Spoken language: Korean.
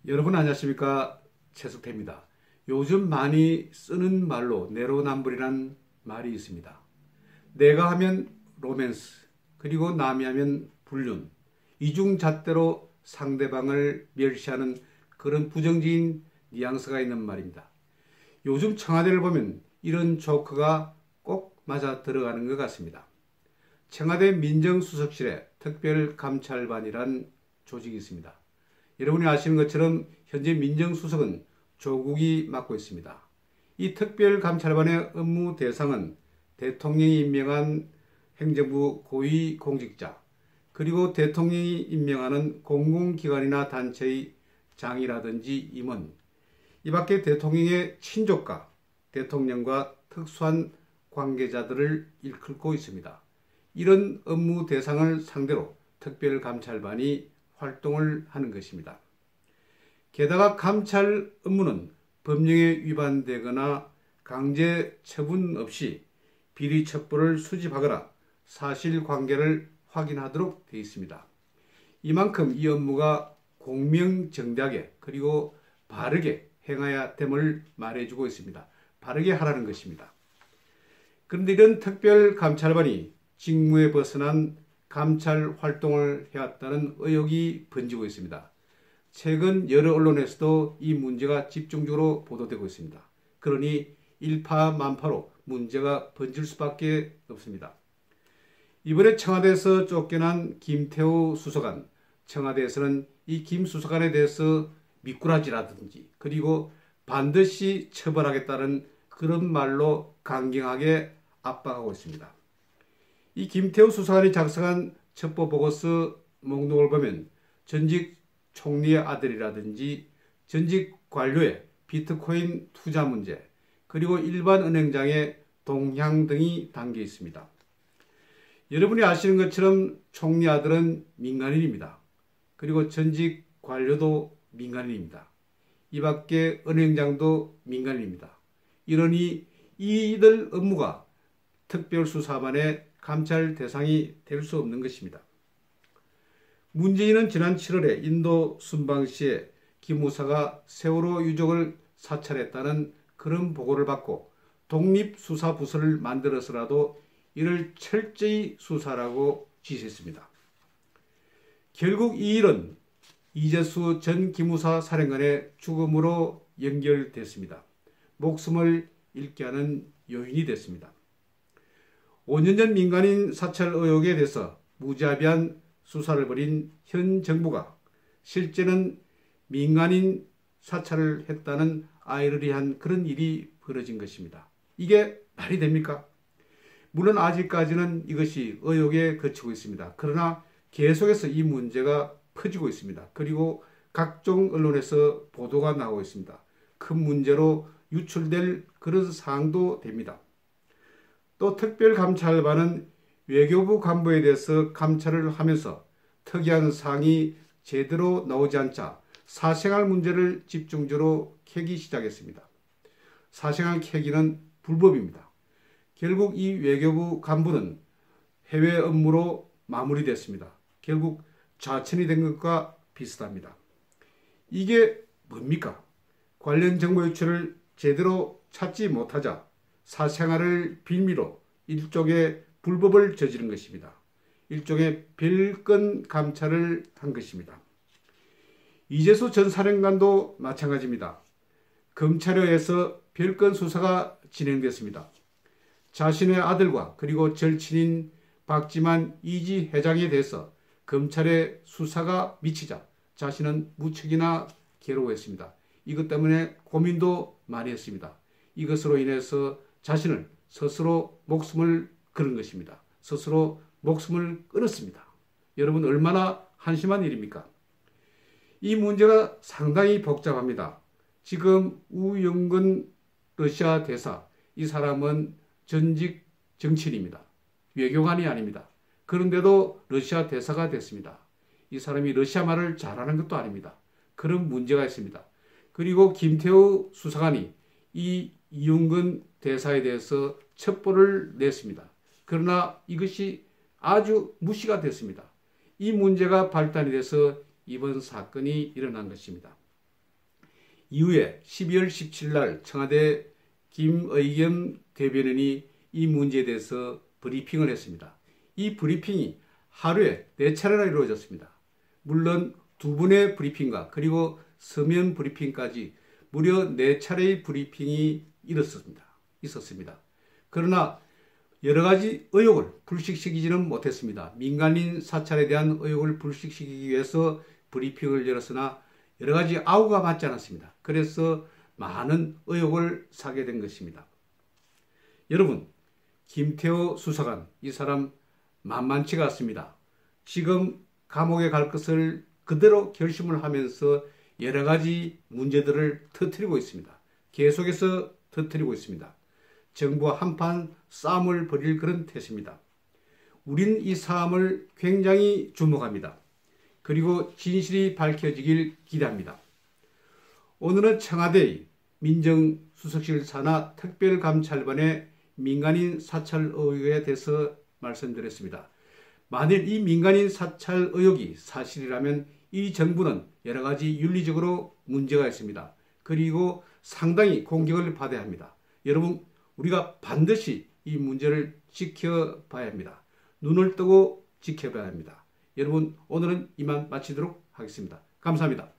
여러분 안녕하십니까? 최석태입니다. 요즘 많이 쓰는 말로 내로남불이란 말이 있습니다. 내가 하면 로맨스, 그리고 남이 하면 불륜, 이중잣대로 상대방을 멸시하는 그런 부정적인 뉘앙스가 있는 말입니다. 요즘 청와대를 보면 이런 조크가 꼭 맞아 들어가는 것 같습니다. 청와대 민정수석실에 특별감찰반이란 조직이 있습니다. 여러분이 아시는 것처럼 현재 민정수석은 조국이 맡고 있습니다. 이 특별감찰반의 업무 대상은 대통령이 임명한 행정부 고위공직자, 그리고 대통령이 임명하는 공공기관이나 단체의 장이라든지 임원, 이 밖에 대통령의 친족과 대통령과 특수한 관계자들을 일컫고 있습니다. 이런 업무 대상을 상대로 특별감찰반이 활동을 하는 것입니다. 게다가 감찰 업무는 법령에 위반되거나 강제 처분 없이 비리 첩보를 수집하거나 사실관계를 확인하도록 되어 있습니다. 이만큼 이 업무가 공명정대하게 그리고 바르게 행해야 됨을 말해주고 있습니다. 바르게 하라는 것입니다. 그런데 이런 특별감찰반이 직무에 벗어난 감찰 활동을 해왔다는 의혹이 번지고 있습니다. 최근 여러 언론에서도 이 문제가 집중적으로 보도되고 있습니다. 그러니 일파만파로 문제가 번질 수밖에 없습니다. 이번에 청와대에서 쫓겨난 김태우 수석관, 청와대에서는 이 김 수석관에 대해서 미꾸라지라든지 그리고 반드시 처벌하겠다는 그런 말로 강경하게 압박하고 있습니다. 이 김태우 수석관이 작성한 첩보보고서 목록을 보면 전직 총리의 아들이라든지 전직 관료의 비트코인 투자 문제, 그리고 일반 은행장의 동향 등이 담겨 있습니다. 여러분이 아시는 것처럼 총리 아들은 민간인입니다. 그리고 전직 관료도 민간인입니다. 이 밖에 은행장도 민간인입니다. 이러니 이들 업무가 특별수사반의 감찰 대상이 될 수 없는 것입니다. 문재인은 지난 7월에 인도 순방시에 기무사가 세월호 유족을 사찰했다는 그런 보고를 받고 독립수사부서를 만들어서라도 이를 철저히 수사라고 지시했습니다. 결국 이 일은 이재수 전 기무사 사령관의 죽음으로 연결됐습니다. 목숨을 잃게 하는 요인이 됐습니다. 5년 전 민간인 사찰 의혹에 대해서 무자비한 수사를 벌인 현 정부가 실제는 민간인 사찰을 했다는 아이러니한 그런 일이 벌어진 것입니다. 이게 말이 됩니까? 물론 아직까지는 이것이 의혹에 그치고 있습니다. 그러나 계속해서 이 문제가 퍼지고 있습니다. 그리고 각종 언론에서 보도가 나오고 있습니다. 큰 문제로 유출될 그런 사항도 됩니다. 또 특별감찰반은 외교부 간부에 대해서 감찰을 하면서 특이한 사항이 제대로 나오지 않자 사생활 문제를 집중적으로 캐기 시작했습니다. 사생활 캐기는 불법입니다. 결국 이 외교부 간부는 해외 업무로 마무리됐습니다. 결국 좌천이 된 것과 비슷합니다. 이게 뭡니까? 관련 정보 유출을 제대로 찾지 못하자 사생활을 빌미로 일종의 불법을 저지른 것입니다. 일종의 별건 감찰을 한 것입니다. 이재수 전 사령관도 마찬가지입니다. 검찰에 의해서 별건 수사가 진행됐습니다. 자신의 아들과 그리고 절친인 박지만 이지 회장에 대해서 검찰의 수사가 미치자 자신은 무척이나 괴로워했습니다. 이것 때문에 고민도 많이 했습니다. 이것으로 인해서 자신을 스스로 목숨을 걸은 것입니다. 스스로 목숨을 끊었습니다. 여러분 얼마나 한심한 일입니까? 이 문제가 상당히 복잡합니다. 지금 우영근 러시아 대사, 이 사람은 전직 정치인입니다. 외교관이 아닙니다. 그런데도 러시아 대사가 됐습니다. 이 사람이 러시아 말을 잘하는 것도 아닙니다. 그런 문제가 있습니다. 그리고 김태우 수사관이 이 이용근 대사에 대해서 첩보를 냈습니다. 그러나 이것이 아주 무시가 됐습니다. 이 문제가 발단이 돼서 이번 사건이 일어난 것입니다. 이후에 12월 17일 날 청와대 김의겸 대변인이 이 문제에 대해서 브리핑을 했습니다. 이 브리핑이 하루에 4차례나 이루어졌습니다. 물론 2분의 브리핑과 그리고 서면 브리핑까지 무려 4차례의 브리핑이 있었습니다. 그러나 여러 가지 의혹을 불식시키지는 못했습니다. 민간인 사찰에 대한 의혹을 불식시키기 위해서 브리핑을 열었으나 여러 가지 아우가 맞지 않았습니다. 그래서 많은 의혹을 사게 된 것입니다. 여러분, 김태호 수사관, 이 사람 만만치가 않습니다. 지금 감옥에 갈 것을 그대로 결심을 하면서 여러 가지 문제들을 터뜨리고 있습니다. 계속해서 터뜨리고 있습니다. 정부와 한판 싸움을 벌일 그런 태세입니다. 우린 이 싸움을 굉장히 주목합니다. 그리고 진실이 밝혀지길 기대합니다. 오늘은 청와대의 민정수석실 산하 특별감찰반의 민간인 사찰 의혹에 대해서 말씀드렸습니다. 만일 이 민간인 사찰 의혹이 사실이라면 이 정부는 여러 가지 윤리적으로 문제가 있습니다. 그리고 상당히 공격을 받아야 합니다. 여러분, 우리가 반드시 이 문제를 지켜봐야 합니다. 눈을 뜨고 지켜봐야 합니다. 여러분, 오늘은 이만 마치도록 하겠습니다. 감사합니다.